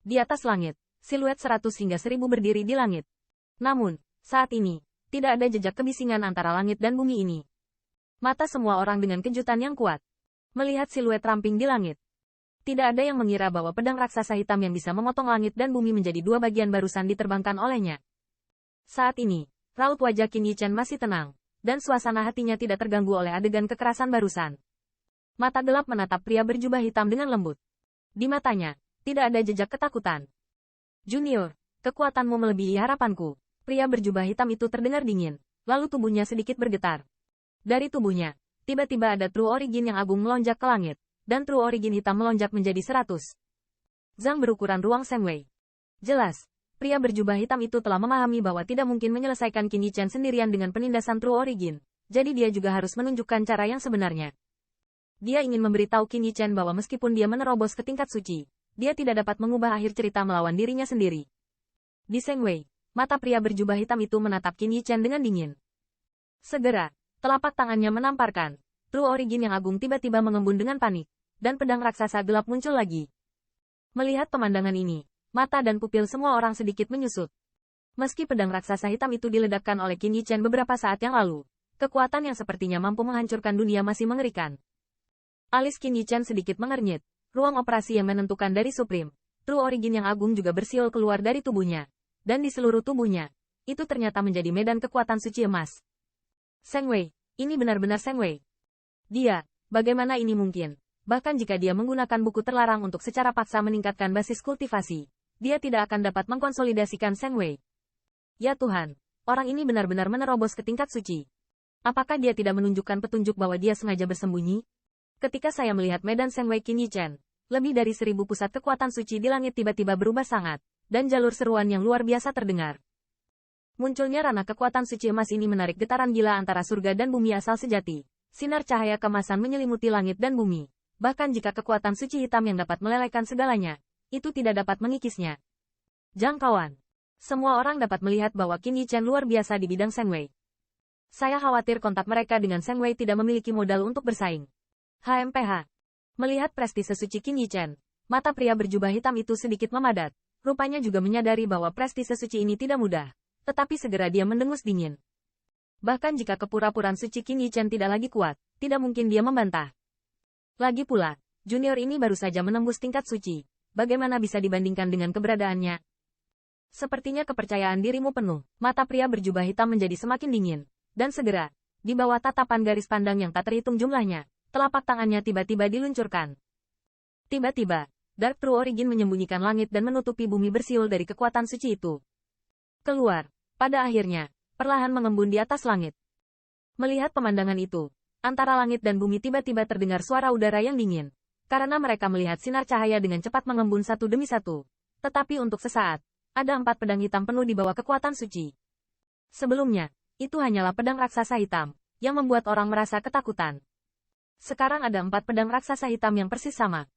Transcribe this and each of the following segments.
Di atas langit, siluet 100 hingga 1000 berdiri di langit. Namun, saat ini, tidak ada jejak kebisingan antara langit dan bumi ini. Mata semua orang dengan kejutan yang kuat. Melihat siluet ramping di langit. Tidak ada yang mengira bahwa pedang raksasa hitam yang bisa memotong langit dan bumi menjadi dua bagian barusan diterbangkan olehnya. Saat ini, raut wajah Qin Yichen masih tenang, dan suasana hatinya tidak terganggu oleh adegan kekerasan barusan. Mata gelap menatap pria berjubah hitam dengan lembut. Di matanya, tidak ada jejak ketakutan. Junior, kekuatanmu melebihi harapanku. Pria berjubah hitam itu terdengar dingin, lalu tubuhnya sedikit bergetar. Dari tubuhnya, tiba-tiba ada True Origin yang agung melonjak ke langit, dan True Origin hitam melonjak menjadi 100. Zhang berukuran ruang Sengwei. Jelas, pria berjubah hitam itu telah memahami bahwa tidak mungkin menyelesaikan Qin Yichen sendirian dengan penindasan True Origin, jadi dia juga harus menunjukkan cara yang sebenarnya. Dia ingin memberitahu Qin Yichen bahwa meskipun dia menerobos ke tingkat suci, dia tidak dapat mengubah akhir cerita melawan dirinya sendiri. Di Sengwei, mata pria berjubah hitam itu menatap Qin Yichen dengan dingin. Segera, telapak tangannya menamparkan. True Origin yang agung tiba-tiba mengembun dengan panik, dan pedang raksasa gelap muncul lagi. Melihat pemandangan ini, mata dan pupil semua orang sedikit menyusut. Meski pedang raksasa hitam itu diledakkan oleh Qin Yichen beberapa saat yang lalu, kekuatan yang sepertinya mampu menghancurkan dunia masih mengerikan. Alis Qin Yichen sedikit mengernyit. Ruang operasi yang menentukan dari Supreme, True Origin yang agung juga bersiul keluar dari tubuhnya. Dan di seluruh tubuhnya, itu ternyata menjadi medan kekuatan suci emas. Sengwei, ini benar-benar Sengwei. Dia, bagaimana ini mungkin? Bahkan jika dia menggunakan buku terlarang untuk secara paksa meningkatkan basis kultivasi, dia tidak akan dapat mengkonsolidasikan Sengwei. Ya Tuhan, orang ini benar-benar menerobos ke tingkat suci. Apakah dia tidak menunjukkan petunjuk bahwa dia sengaja bersembunyi? Ketika saya melihat medan Sengwei Qin Yichen, lebih dari 1000 pusat kekuatan suci di langit tiba-tiba berubah sangat, dan jalur seruan yang luar biasa terdengar. Munculnya ranah kekuatan suci emas ini menarik getaran gila antara surga dan bumi asal sejati. Sinar cahaya kemasan menyelimuti langit dan bumi. Bahkan jika kekuatan suci hitam yang dapat melelehkan segalanya, itu tidak dapat mengikisnya. Jangkauan. Semua orang dapat melihat bahwa Qin Yichen luar biasa di bidang Sengwei. Saya khawatir kontak mereka dengan Sengwei tidak memiliki modal untuk bersaing. HMPH. Melihat prestise suci Qin Yichen, mata pria berjubah hitam itu sedikit memadat. Rupanya juga menyadari bahwa prestise suci ini tidak mudah. Tetapi segera dia mendengus dingin. Bahkan jika kepura-puraan suci Qin Yichen tidak lagi kuat, tidak mungkin dia membantah. Lagi pula, junior ini baru saja menembus tingkat suci. Bagaimana bisa dibandingkan dengan keberadaannya? Sepertinya kepercayaan dirimu penuh. Mata pria berjubah hitam menjadi semakin dingin. Dan segera, di bawah tatapan garis pandang yang tak terhitung jumlahnya, telapak tangannya tiba-tiba diluncurkan. Tiba-tiba, Dark True Origin menyembunyikan langit dan menutupi bumi bersiul dari kekuatan suci itu. Keluar, pada akhirnya, perlahan mengembun di atas langit. Melihat pemandangan itu, antara langit dan bumi tiba-tiba terdengar suara udara yang dingin, karena mereka melihat sinar cahaya dengan cepat mengembun satu demi satu. Tetapi untuk sesaat, ada 4 pedang hitam penuh di bawah kekuatan suci. Sebelumnya, itu hanyalah pedang raksasa hitam, yang membuat orang merasa ketakutan. Sekarang ada 4 pedang raksasa hitam yang persis sama.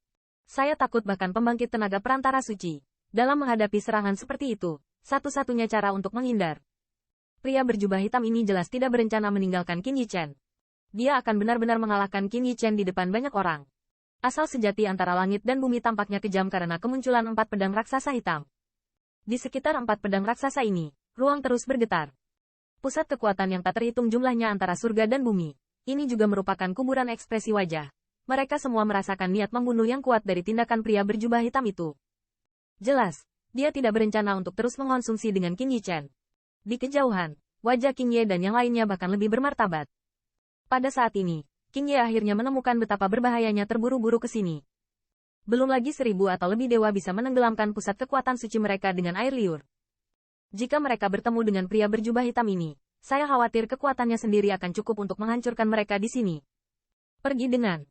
Saya takut bahkan pembangkit tenaga perantara suci. Dalam menghadapi serangan seperti itu, satu-satunya cara untuk menghindar. Pria berjubah hitam ini jelas tidak berencana meninggalkan Qin Yichen. Dia akan benar-benar mengalahkan Qin Yichen di depan banyak orang. Asal sejati antara langit dan bumi tampaknya kejam karena kemunculan 4 pedang raksasa hitam. Di sekitar 4 pedang raksasa ini, ruang terus bergetar. Pusat kekuatan yang tak terhitung jumlahnya antara surga dan bumi. Ini juga merupakan kuburan ekspresi wajah. Mereka semua merasakan niat membunuh yang kuat dari tindakan pria berjubah hitam itu. Jelas, dia tidak berencana untuk terus mengkonsumsi dengan Qin Yichen. Di kejauhan, wajah Qin Ye dan yang lainnya bahkan lebih bermartabat. Pada saat ini, Qin Ye akhirnya menemukan betapa berbahayanya terburu-buru ke sini. Belum lagi 1000 atau lebih dewa bisa menenggelamkan pusat kekuatan suci mereka dengan air liur. Jika mereka bertemu dengan pria berjubah hitam ini, saya khawatir kekuatannya sendiri akan cukup untuk menghancurkan mereka di sini. Pergi dengan.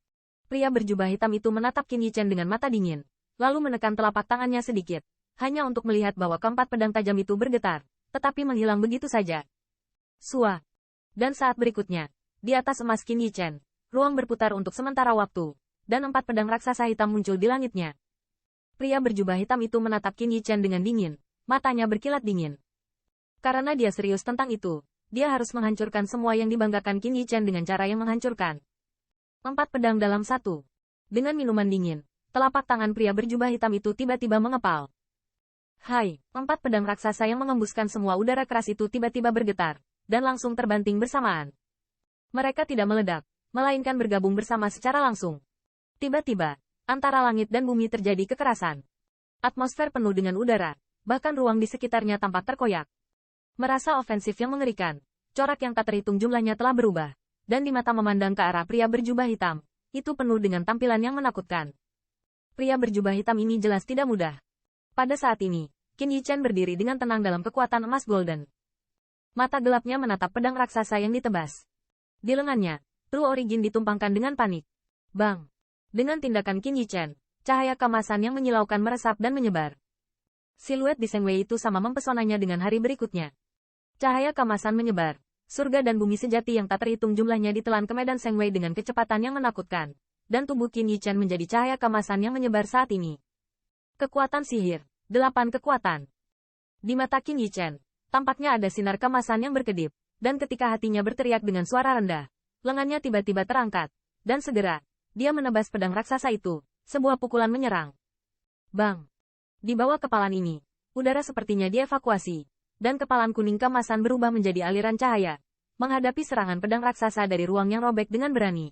Pria berjubah hitam itu menatap Qin Yichen dengan mata dingin, lalu menekan telapak tangannya sedikit, hanya untuk melihat bahwa keempat pedang tajam itu bergetar, tetapi menghilang begitu saja. Sua. Dan saat berikutnya, di atas emas Qin Yichen, ruang berputar untuk sementara waktu, dan 4 pedang raksasa hitam muncul di langitnya. Pria berjubah hitam itu menatap Qin Yichen dengan dingin, matanya berkilat dingin. Karena dia serius tentang itu, dia harus menghancurkan semua yang dibanggakan Qin Yichen dengan cara yang menghancurkan. 4 pedang dalam 1. Dengan minuman dingin, telapak tangan pria berjubah hitam itu tiba-tiba mengepal. Hai, 4 pedang raksasa yang mengembuskan semua udara keras itu tiba-tiba bergetar, dan langsung terbanting bersamaan. Mereka tidak meledak, melainkan bergabung bersama secara langsung. Tiba-tiba, antara langit dan bumi terjadi kekerasan. Atmosfer penuh dengan udara, bahkan ruang di sekitarnya tampak terkoyak. Merasa ofensif yang mengerikan, corak yang tak terhitung jumlahnya telah berubah, dan di mata memandang ke arah pria berjubah hitam, itu penuh dengan tampilan yang menakutkan. Pria berjubah hitam ini jelas tidak mudah. Pada saat ini, Qin Yichen berdiri dengan tenang dalam kekuatan emas golden. Mata gelapnya menatap pedang raksasa yang ditebas. Di lengannya, True Origin ditumpangkan dengan panik. Bang! Dengan tindakan Qin Yichen, cahaya kemasan yang menyilaukan meresap dan menyebar. Siluet di Seng Wei itu sama mempesonanya dengan hari berikutnya. Cahaya kemasan menyebar. Surga dan bumi sejati yang tak terhitung jumlahnya ditelan ke medan Seng Wei dengan kecepatan yang menakutkan. Dan tubuh Qin Yichen menjadi cahaya kemasan yang menyebar saat ini. Kekuatan sihir. 8 kekuatan. Di mata Qin Yichen, tampaknya ada sinar kemasan yang berkedip, dan ketika hatinya berteriak dengan suara rendah, lengannya tiba-tiba terangkat, dan segera, dia menebas pedang raksasa itu, sebuah pukulan menyerang. Bang! Di bawah kepalan ini, udara sepertinya dievakuasi, dan kepalan kuning kemasan berubah menjadi aliran cahaya, menghadapi serangan pedang raksasa dari ruang yang robek dengan berani.